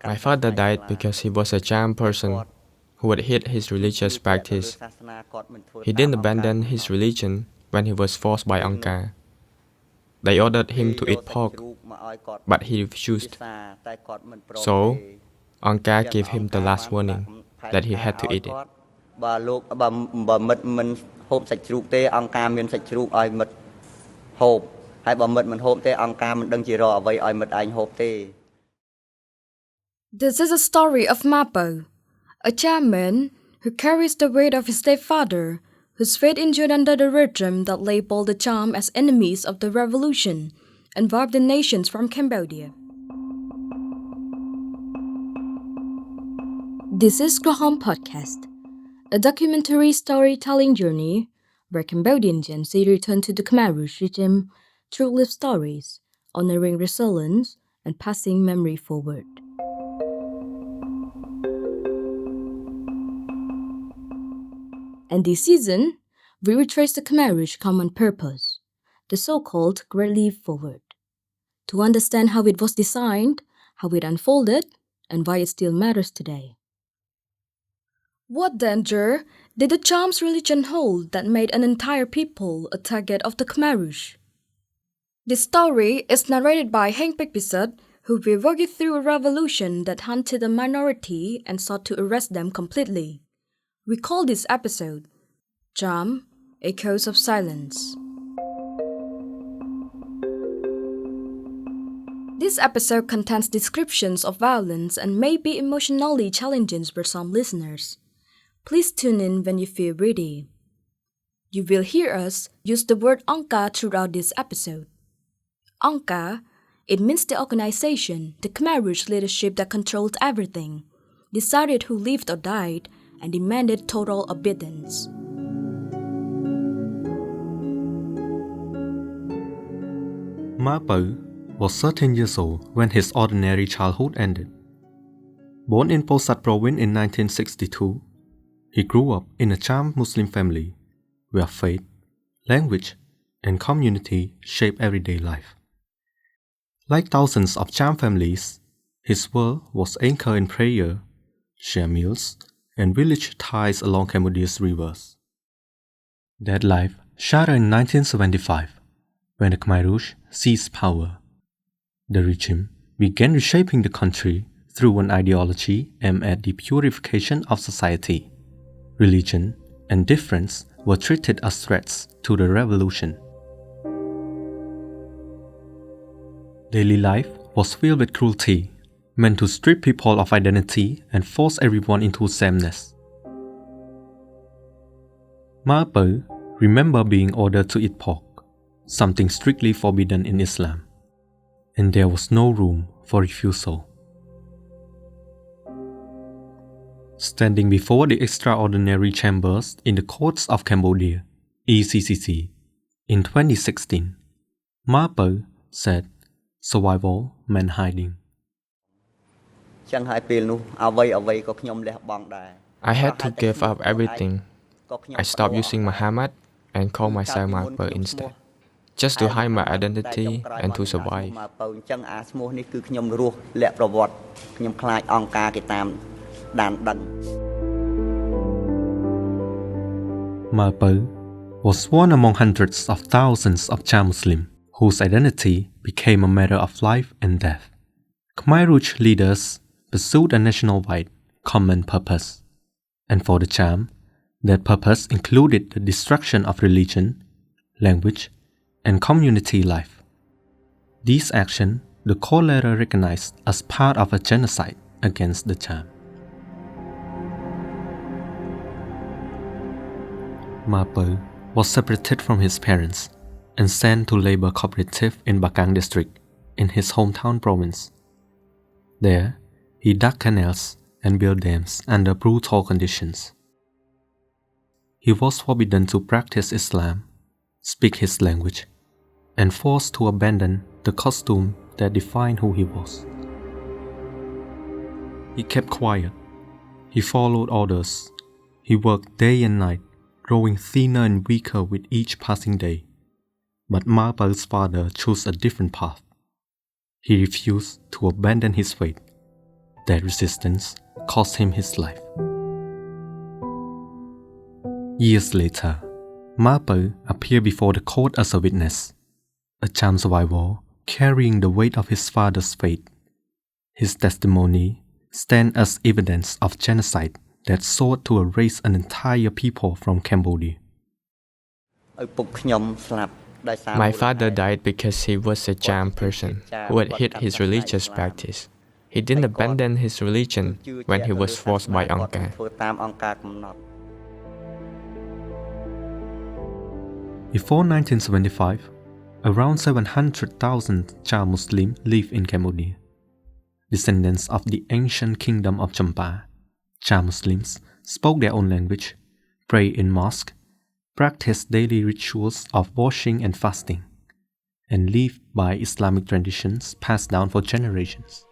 My father died because he was a Cham person who would hate his religious practice. He didn't abandon his religion when he was forced by Angka. They ordered him to eat pork, but he refused. So, Angka gave him the last warning that he had to eat it. This is a story of Mapo, a Cham man who carries the weight of his dead father, whose fate endured under the regime that labeled the Cham as enemies of the revolution and robbed the nations from Cambodia. This is Krahaam Podcast, a documentary storytelling journey where Cambodian Gen Z return to the Khmer Rouge regime through lived stories, honoring resilience and passing memory forward. And this season, we retrace the Khmer Rouge common purpose, the so-called Great Leap Forward, to understand how it was designed, how it unfolded, and why it still matters today. What danger did the Cham's religion hold that made an entire people a target of the Khmer Rouge? This story is narrated by Heng Pichpiseth, who will walk you through a revolution that hunted a minority and sought to arrest them completely. We call this episode Cham, Echoes of Silence. This episode contains descriptions of violence and may be emotionally challenging for some listeners. Please tune in when you feel ready. You will hear us use the word Angka throughout this episode. Angka, it means the organization, the Khmer Rouge leadership that controlled everything, decided who lived or died, and demanded total obedience. Mapo was 13 years old when his ordinary childhood ended. Born in Posat province in 1962, he grew up in a Cham Muslim family where faith, language, and community shape everyday life. Like thousands of Cham families, his world was anchored in prayer, shared meals, and village ties along Cambodia's rivers. That life shattered in 1975 when the Khmer Rouge seized power. The regime began reshaping the country through an ideology aimed at the purification of society. Religion and difference were treated as threats to the revolution. Daily life was filled with cruelty, meant to strip people of identity and force everyone into sameness. Mapo remembered being ordered to eat pork, something strictly forbidden in Islam, and there was no room for refusal. Standing before the extraordinary chambers in the courts of Cambodia, ECCC, in 2016, Mapo said, "Survival meant hiding." I had to give up everything. I stopped using Muhammad and called myself Mapo instead, just to hide my identity and to survive. Mapo was one among hundreds of thousands of Cham Muslims whose identity became a matter of life and death. Khmer Rouge leaders pursued a national-wide common purpose, and for the Cham, that purpose included the destruction of religion, language, and community life. These actions the court later recognized as part of a genocide against the Cham. Mapo was separated from his parents and sent to labor cooperative in Bakang district in his hometown province. There, he dug canals and built dams under brutal conditions. He was forbidden to practice Islam, speak his language, and forced to abandon the costume that defined who he was. He kept quiet. He followed orders. He worked day and night, growing thinner and weaker with each passing day. But Marpal's father chose a different path. He refused to abandon his faith. That resistance cost him his life. Years later, Marpal appeared before the court as a witness, a Cham survivor carrying the weight of his father's faith. His testimony stands as evidence of genocide that sought to erase an entire people from Cambodia. My father died because he was a Cham person who had hid his religious practice. He didn't abandon his religion when he was forced by Angkar. Before 1975, around 700,000 Cham Muslims lived in Cambodia. Descendants of the ancient kingdom of Champa, Cham Muslims spoke their own language, prayed in mosque, practiced daily rituals of washing and fasting, and lived by Islamic traditions passed down for generations.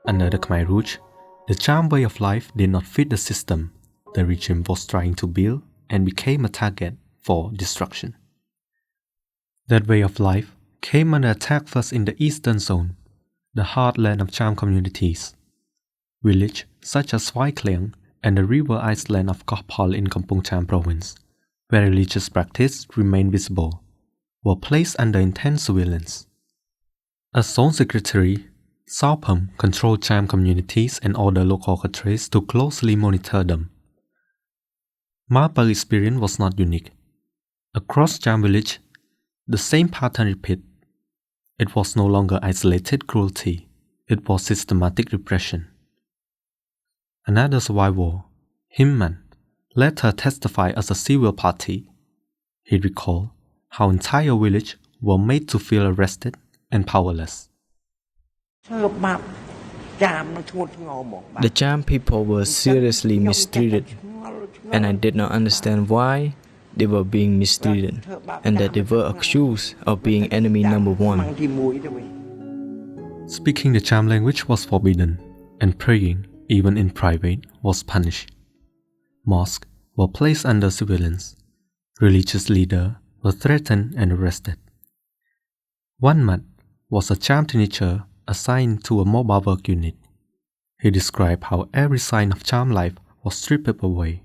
Under the Khmer Rouge, the Cham way of life did not fit the system the regime was trying to build and became a target for destruction. That way of life came under attack first in the eastern zone, the heartland of Cham communities. Villages such as Svai Kleng and the river island of Koh Pol in Kampong Cham province, where religious practice remained visible, were placed under intense surveillance. As zone secretary, Saupam controlled Cham communities and ordered local cadres to closely monitor them. Marpal's experience was not unique. Across Cham village, the same pattern repeated. It was no longer isolated cruelty, it was systematic repression. Another survivor, Himman, later testified as a civil party. He recalled how entire villages were made to feel arrested and powerless. The Cham people were seriously mistreated, and I did not understand why they were being mistreated, and that they were accused of being enemy number one. Speaking the Cham language was forbidden, and praying, even in private, was punished. Mosques were placed under surveillance. Religious leaders were threatened and arrested. One Mat was a Cham teenager assigned to a mobile work unit. He described how every sign of Cham life was stripped away.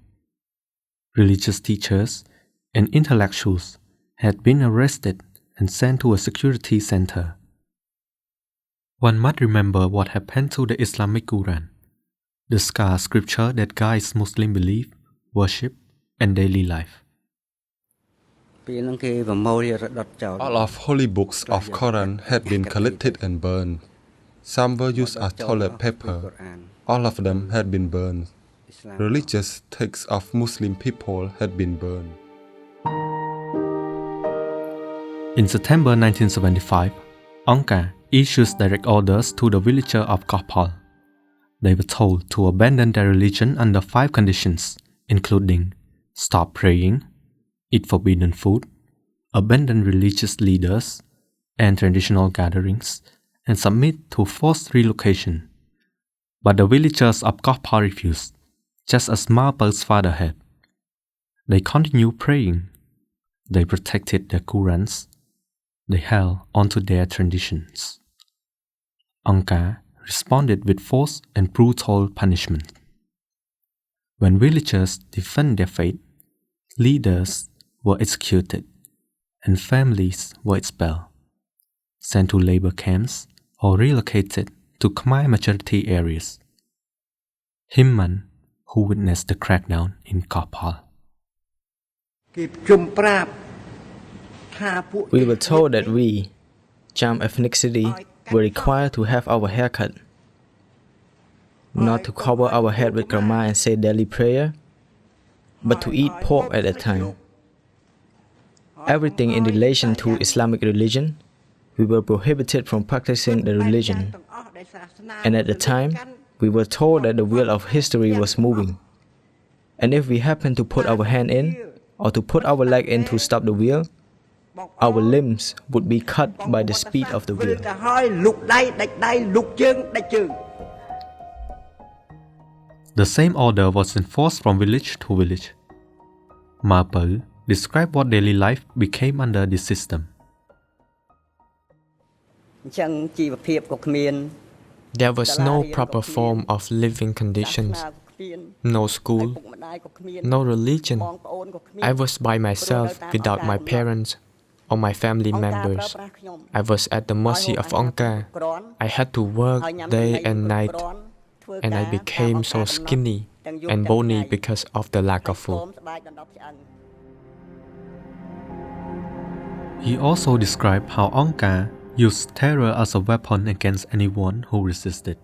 Religious teachers and intellectuals had been arrested and sent to a security center. One must remember what happened to the Islamic Quran, the scar scripture that guides Muslim belief, worship, and daily life. All of holy books of Quran had been collected and burned. Some were used as toilet paper. All of them had been burned. Religious texts of Muslim people had been burned. In September 1975, Angkar issued direct orders to the villagers of Koh Pol. They were told to abandon their religion under 5 conditions, including stop praying, eat forbidden food, abandon religious leaders and traditional gatherings, and submit to forced relocation. But the villagers of Koh Pol refused, just as Marpal's father had. They continued praying. They protected their Qurans. They held onto their traditions. Angkar responded with force and brutal punishment. When villagers defended their faith, leaders were executed and families were expelled, sent to labor camps or relocated to Khmer majority areas. Himman, who witnessed the crackdown in Koh Pol. We were told that we, Cham ethnicity, were required to have our hair cut, not to cover our head with karma and say daily prayer, but to eat pork at that time. Everything in relation to Islamic religion, we were prohibited from practicing the religion. And at the time, we were told that the wheel of history was moving. And if we happened to put our hand in, or to put our leg in to stop the wheel, our limbs would be cut by the speed of the wheel. The same order was enforced from village to village. Ma Peu described what daily life became under this system. There was no proper form of living conditions, no school, no religion. I was by myself without my parents or my family members. I was at the mercy of Angka. I had to work day and night, and I became so skinny and bony because of the lack of food. He also described how Angka used terror as a weapon against anyone who resisted.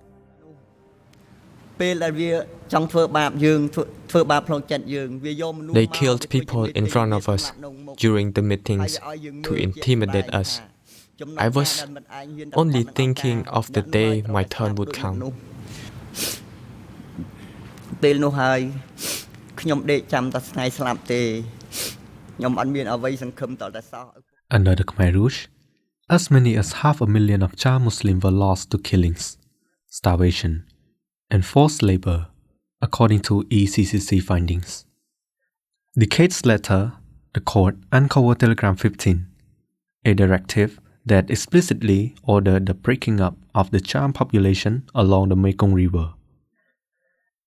They killed people in front of us during the meetings to intimidate us. I was only thinking of the day my turn would come. Under the Khmer Rouge, as many as 500,000 of Cham Muslims were lost to killings, starvation, and forced labor, according to ECCC findings. Decades later, the court uncovered Telegram 15, a directive that explicitly ordered the breaking up of the Cham population along the Mekong River.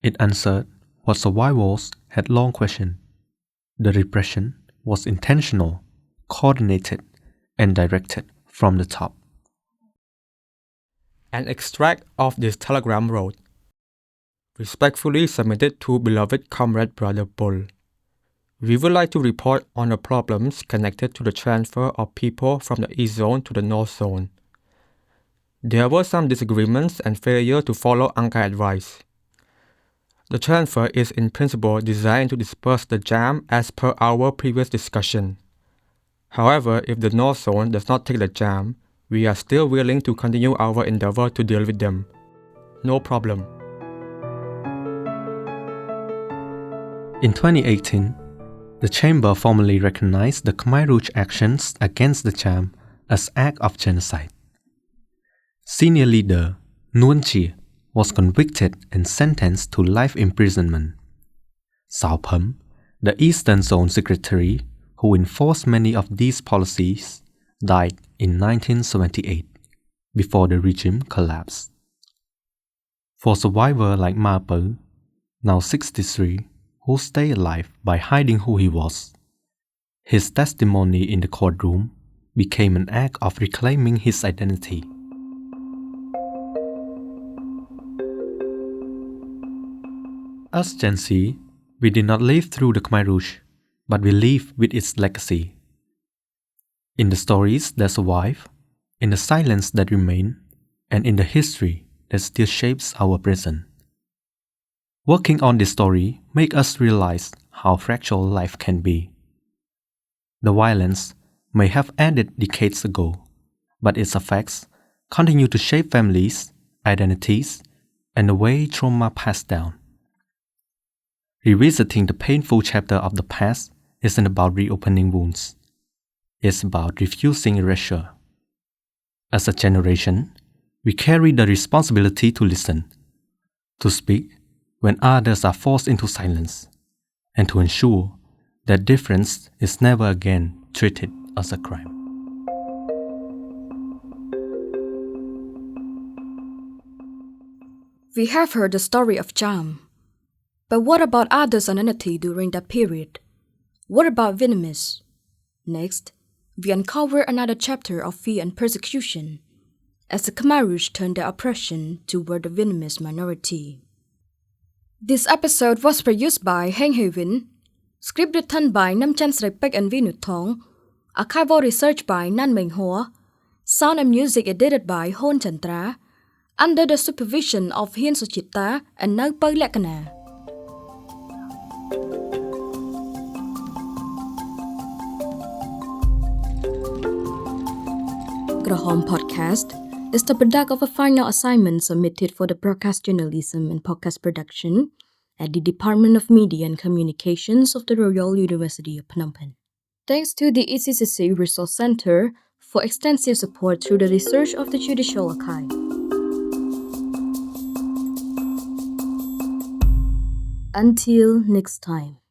It answered what survivors had long questioned. The repression was intentional, coordinated, and directed from the top. An extract of this telegram wrote, "Respectfully submitted to beloved comrade brother Bull. We would like to report on the problems connected to the transfer of people from the East Zone to the North Zone. There were some disagreements and failure to follow Angka advice. The transfer is in principle designed to disperse the Cham as per our previous discussion. However, if the North Zone does not take the Cham, we are still willing to continue our endeavor to deal with them. No problem." In 2018, the Chamber formally recognized the Khmer Rouge actions against the Cham as act of genocide. Senior leader Nuon Chea was convicted and sentenced to life imprisonment. Sao Pham, the Eastern Zone Secretary who enforced many of these policies, died in 1978 before the regime collapsed. For survivors like Ma Peu, now 63, who stayed alive by hiding who he was, his testimony in the courtroom became an act of reclaiming his identity. As Gen Z, we did not live through the Khmer Rouge, but we live with its legacy. In the stories that survive, in the silence that remain, and in the history that still shapes our present. Working on this story makes us realize how fragile life can be. The violence may have ended decades ago, but its effects continue to shape families, identities, and the way trauma passed down. Revisiting the painful chapter of the past isn't about reopening wounds. It's about refusing erasure. As a generation, we carry the responsibility to listen, to speak when others are forced into silence, and to ensure that difference is never again treated as a crime. We have heard the story of Cham. But what about others' identity during that period? What about Vietnamese? Next, we uncover another chapter of fear and persecution as the Khmer Rouge turned their oppression toward the Vietnamese minority. This episode was produced by Heng Hewin, script written by Neum Chansreypich and Nouthorng, archival research by Nan Meng Hor, sound and music edited by Chantra, under the supervision of Hean Socheata and Nov Povleakhena. Krahaam Podcast is the product of a final assignment submitted for the broadcast journalism and podcast production at the Department of Media and Communications of the Royal University of Phnom Penh. Thanks to the ECCC Resource Center for extensive support through the research of the Judicial Archive. Until next time.